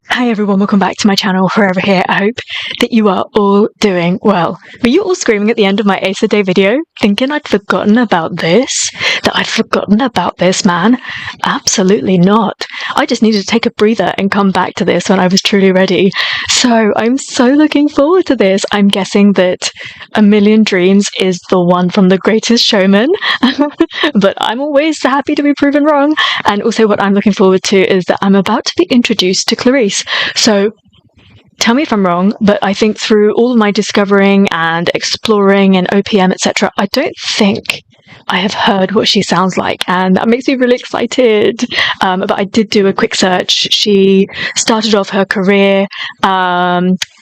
Hi everyone, welcome back to my channel, wherever here. I hope that you are all doing well. Were you all screaming at the end of my Acer Day video, thinking I'd forgotten about this? That I'd forgotten about this, man? Absolutely not. I just needed to take a breather and come back to this when I was truly ready. So I'm so looking forward to this. I'm guessing that A Million Dreams is the one from The Greatest Showman, but I'm always happy to be proven wrong. And also what I'm looking forward to is that I'm about to be introduced to KLARISSE. So tell me if I'm wrong, but I think through all of my discovering and exploring and OPM, etc., I don't think I have heard what she sounds like, and that makes me really excited. But I did do a quick search. She started off her career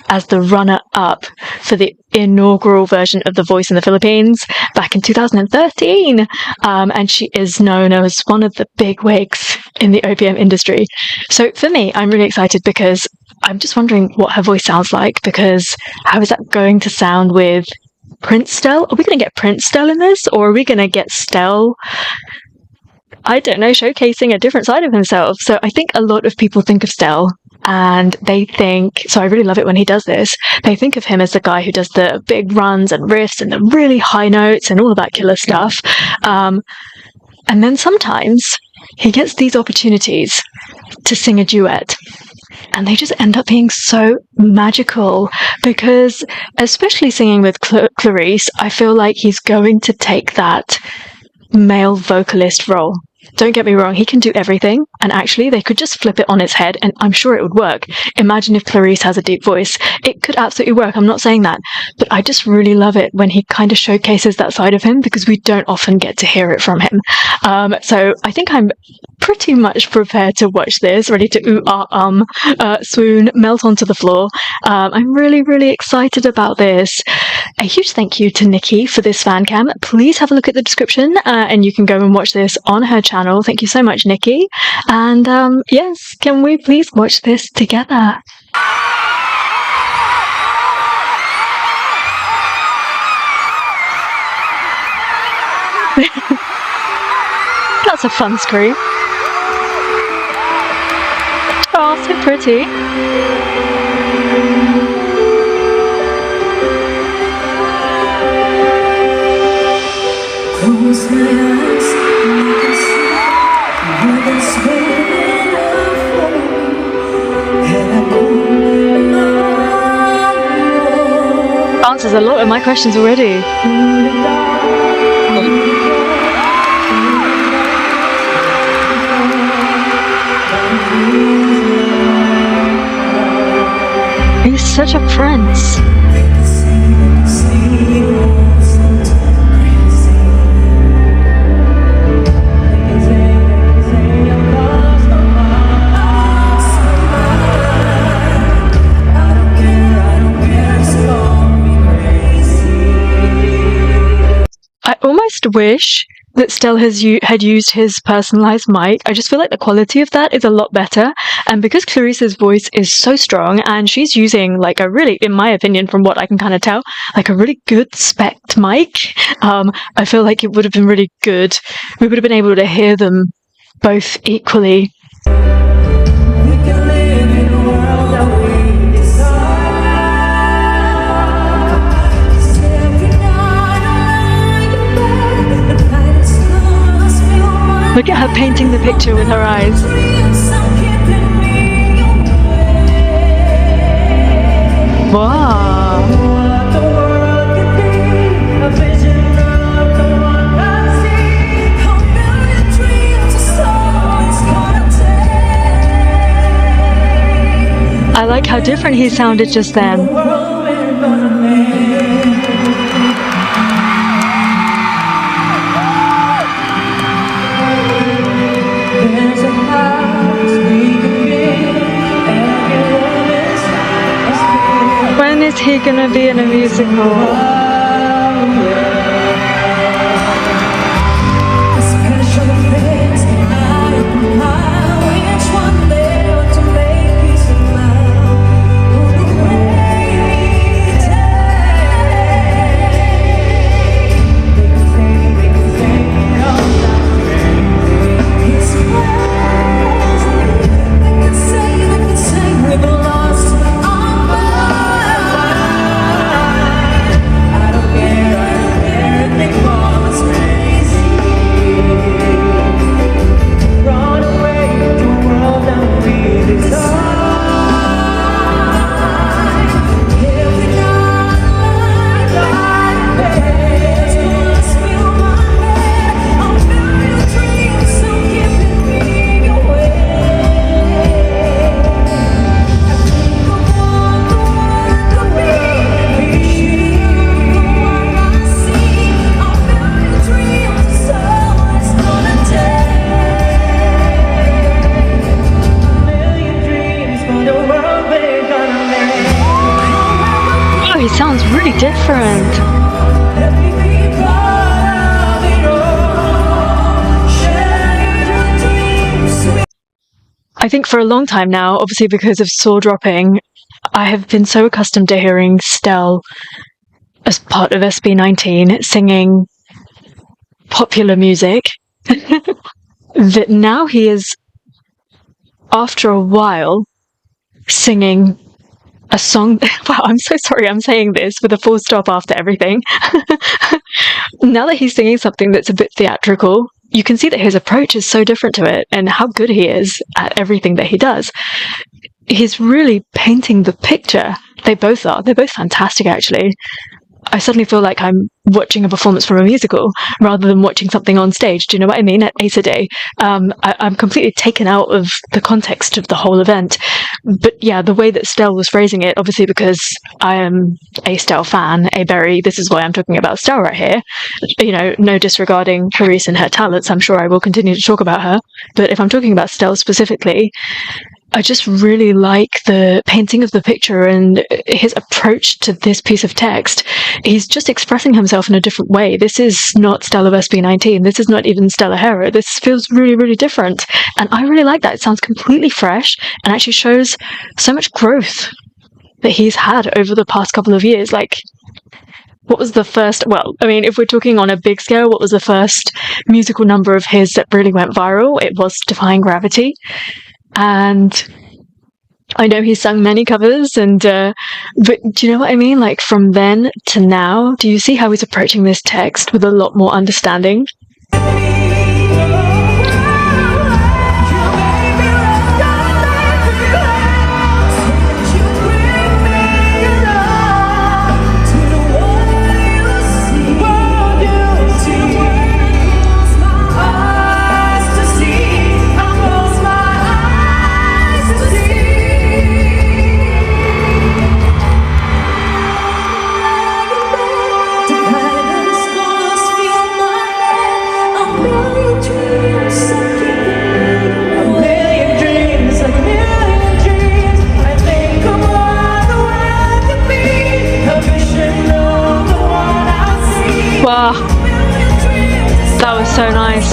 as the runner-up for the inaugural version of The Voice in the Philippines back in 2013, and she is known as one of the big wigs in the OPM industry. So for me, I'm really excited because I'm just wondering what her voice sounds like, because how is that going to sound with Prince Stell? Are we going to get Prince Stell in this, or are we going to get Stell, I don't know, showcasing a different side of himself? So I think a lot of people think of Stell and they think, so I really love it when he does this, they think of him as the guy who does the big runs and riffs and the really high notes and all of that killer stuff. And then sometimes he gets these opportunities to sing a duet, and they just end up being so magical, because especially singing with KLARISSE, I feel like he's going to take that male vocalist role. Don't get me wrong, he can do everything, and actually they could just flip it on its head and I'm sure it would work. Imagine if KLARISSE has a deep voice. It could absolutely work, I'm not saying that, but I just really love it when he kind of showcases that side of him, because we don't often get to hear it from him. So I think I'm pretty much prepared to watch this, ready to swoon, melt onto the floor. I'm really excited about this. A huge thank you to Nikki for this fan cam. Please have a look at the description and you can go and watch this on her channel. Thank you so much, Nikki. And yes, can we please watch this together? That's a fun scream. Oh, so pretty. Close my eyes and I can see where that's waiting for me, and I go Answers a lot of my questions already. He's such a prince. I almost wish that Stell had used his personalized mic. I just feel like the quality of that is a lot better, and because KLARISSE's voice is so strong and she's using like a really, in my opinion, from what I can kind of tell, like a really good spec mic, I feel like it would have been really good. We would have been able to hear them both equally. Look at her painting the picture with her eyes. Wow. I like how different he sounded just then. When is he gonna be in a musical? different. Let me be part of it all. Share your dreams with I think for a long time now, obviously because of Saw dropping, I have been so accustomed to hearing Stell as part of SB19 singing popular music that now he is, after a while, singing a song. Wow, I'm so sorry I'm saying this with a full stop after everything. Now that he's singing something that's a bit theatrical, you can see that his approach is so different to it and how good he is at everything that he does. He's really painting the picture. They both are. They're both fantastic, actually. I suddenly feel like I'm watching a performance from a musical rather than watching something on stage. Do you know what I mean? At Acer Day, I'm completely taken out of the context of the whole event. But yeah, the way that Stell was phrasing it, obviously because I am a Stell fan, a berry, this is why I'm talking about Stell right here. You know, no disregarding KLARISSE and her talents, I'm sure I will continue to talk about her. But if I'm talking about Stell specifically, I just really like the painting of the picture and his approach to this piece of text. He's just expressing himself in a different way. This is not Stell of SB19. This is not even Stella Hera. This feels really, really different. And I really like that. It sounds completely fresh and actually shows so much growth that he's had over the past couple of years. Like, what was the first, well, I mean, if we're talking on a big scale, what was the first musical number of his that really went viral? It was Defying Gravity. And I know he's sung many covers, but do you know what I mean? Like, from then to now, do you see how he's approaching this text with a lot more understanding? Wow, that was so nice.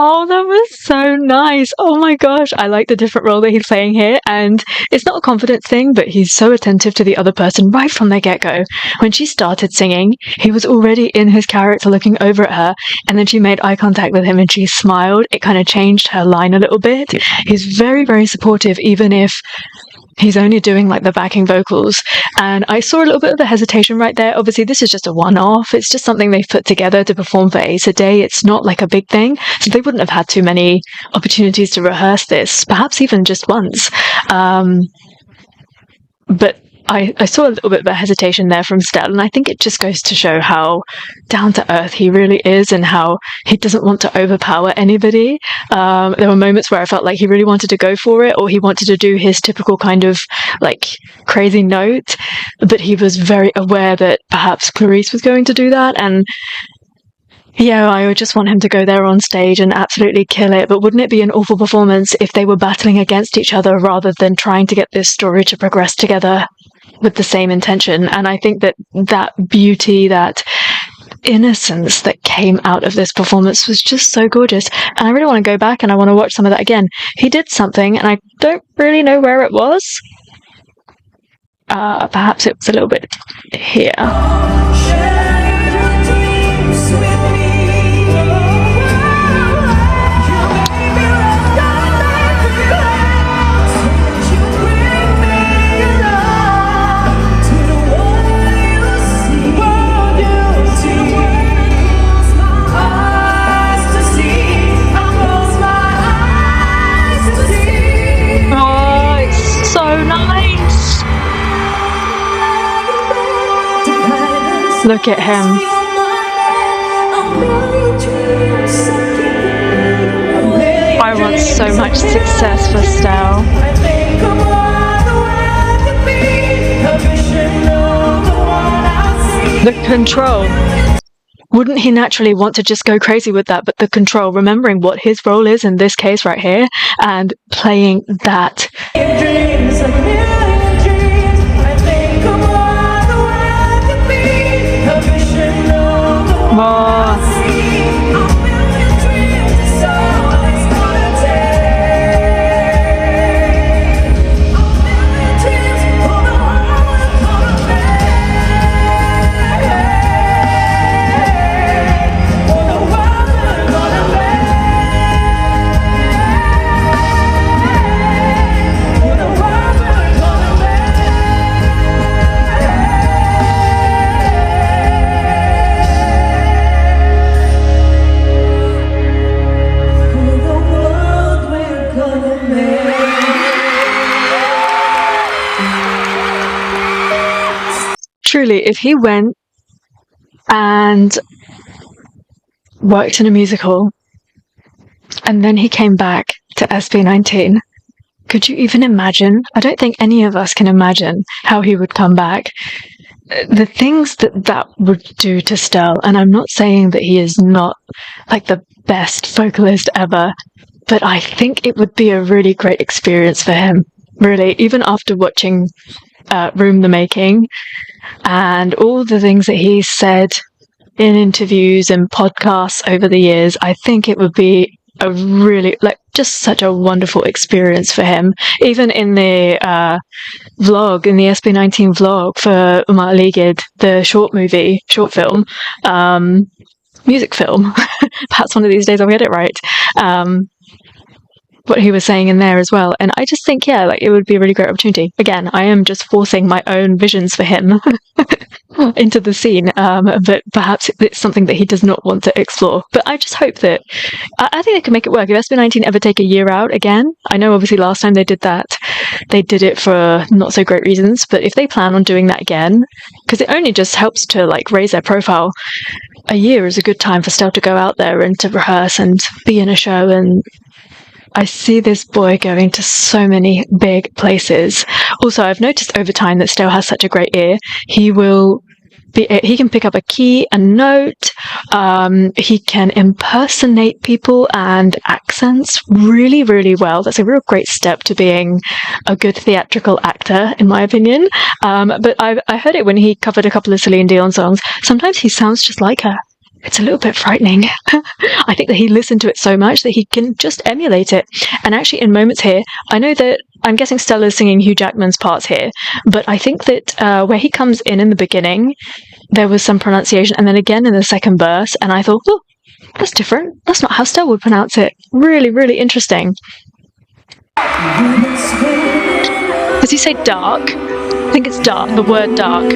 Oh, that was so nice. Oh my gosh, I like the different role that he's playing here. And it's not a confidence thing, but he's so attentive to the other person right from the get-go. When she started singing, he was already in his character looking over at her, and then she made eye contact with him and she smiled. It kind of changed her line a little bit. He's very, very supportive, even if he's only doing like the backing vocals. And I saw a little bit of a hesitation right there. Obviously, this is just a one-off. It's just something they've put together to perform for Acer Day. It's not like a big thing. So they wouldn't have had too many opportunities to rehearse this, perhaps even just once. But I saw a little bit of a hesitation there from Stell, and I think it just goes to show how down to earth he really is and how he doesn't want to overpower anybody. There were moments where I felt like he really wanted to go for it, or he wanted to do his typical kind of like crazy note, but he was very aware that perhaps KLARISSE was going to do that, and yeah, I would just want him to go there on stage and absolutely kill it. But wouldn't it be an awful performance if they were battling against each other rather than trying to get this story to progress together with the same intention? And I think that that beauty, that innocence that came out of this performance was just so gorgeous. And I really want to go back and I want to watch some of that again. He did something and I don't really know where it was. Perhaps it was a little bit here. Look at him. I want so much success for Stell. The control. Wouldn't he naturally want to just go crazy with that? But the control, remembering what his role is in this case right here, and playing that. Truly, if he went and worked in a musical and then he came back to SB19, could you even imagine? I don't think any of us can imagine how he would come back. The things that would do to Stell, and I'm not saying that he is not like the best vocalist ever, but I think it would be a really great experience for him, really, even after watching Room the Making and all the things that he said in interviews and podcasts over the years. I think it would be a really, just such a wonderful experience for him. Even in the vlog, in the SB19 vlog for Ligid, the short film, music film, perhaps one of these days I'll get it right, what he was saying in there as well. And I just think, it would be a really great opportunity. Again, I am just forcing my own visions for him into the scene, but perhaps it's something that he does not want to explore. But I just hope that, I think they can make it work. If SB19 ever take a year out again, I know obviously last time they did that, they did it for not so great reasons, but if they plan on doing that again, because it only just helps to raise their profile, a year is a good time for Stell to go out there and to rehearse and be in a show. And I see this boy going to so many big places. Also, I've noticed over time that Stell has such a great ear. He can pick up a key, a note. He can impersonate people and accents really, really well. That's a real great step to being a good theatrical actor, in my opinion. But I heard it when he covered a couple of Celine Dion songs. Sometimes he sounds just like her. It's a little bit frightening. I think that he listened to it so much that he can just emulate it. And actually, in moments here, I know that I'm guessing Stella is singing Hugh Jackman's parts here, but I think that where he comes in the beginning, there was some pronunciation, and then again in the second verse, and I thought, oh, that's different. That's not how Stella would pronounce it. Really, really interesting. Does he say dark? I think it's dark, the word dark.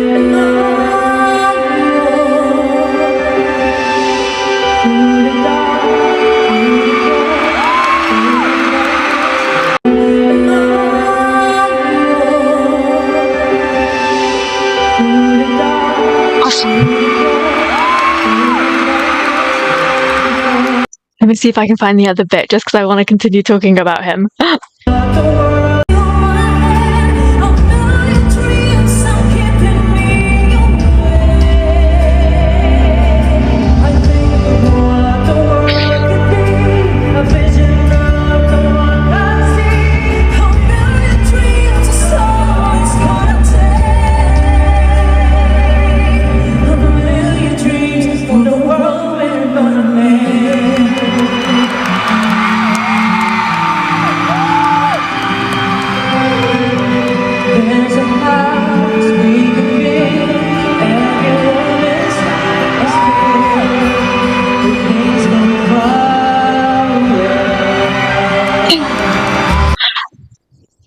Let me see if I can find the other bit, just because I want to continue talking about him.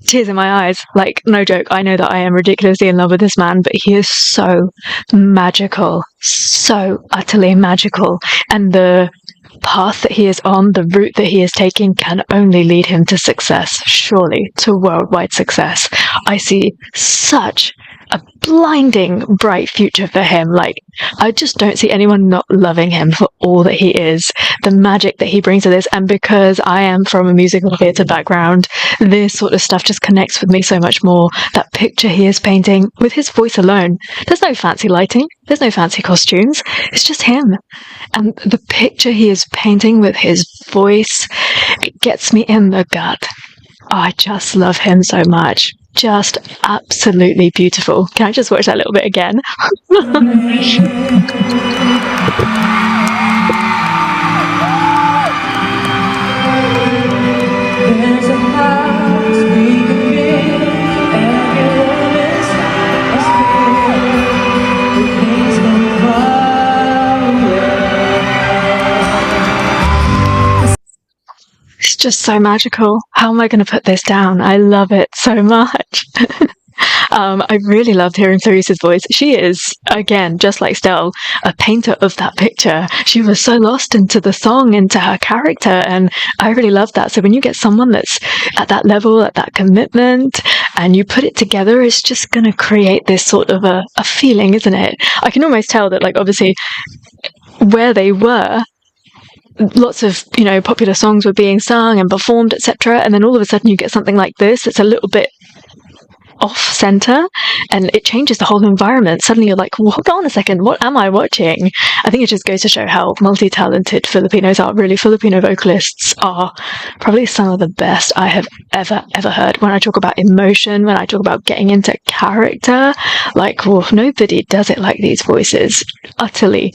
Tears in my eyes. No joke, I know that I am ridiculously in love with this man, but he is so magical, so utterly magical, and the path that he is on, the route that he is taking, can only lead him to success, surely to worldwide success. I see such a blinding bright future for him. Like, I just don't see anyone not loving him for all that he is, the magic that he brings to this. And because I am from a musical theatre background, this sort of stuff just connects with me so much more. That picture he is painting with his voice alone. There's no fancy lighting. There's no fancy costumes. It's just him. And the picture he is painting with his voice, it gets me in the gut. I just love him so much. Just absolutely beautiful. Can I just watch that little bit again? There's a house we can build, everyone is a spirit. The things come far away. It's just so magical. How am I going to put this down? I love it so much. I really loved hearing Clarisse's voice. She is, again, just like Stell, a painter of that picture. She was so lost into the song, into her character, and I really love that. So when you get someone that's at that level, at that commitment, and you put it together, it's just going to create this sort of a feeling, isn't it? I can almost tell that, like, obviously, where they were, lots of, you know, popular songs were being sung and performed, etc. And then all of a sudden you get something like this. It's a little bit off center and it changes the whole environment. Suddenly you're like, well, hold on a second, what am I watching? I think it just goes to show how multi-talented Filipinos are. Really, Filipino vocalists are probably some of the best I have ever heard. When I talk about emotion, when I talk about getting into character, like, well, nobody does it like these voices. Utterly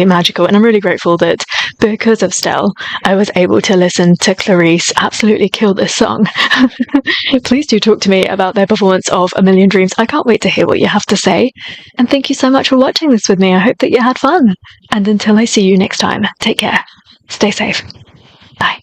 magical. And I'm really grateful that because of Stell, I was able to listen to Clarisse absolutely kill this song. Please do talk to me about their performance of A Million Dreams. I can't wait to hear what you have to say. And thank you so much for watching this with me. I hope that you had fun. And until I see you next time, take care. Stay safe. Bye.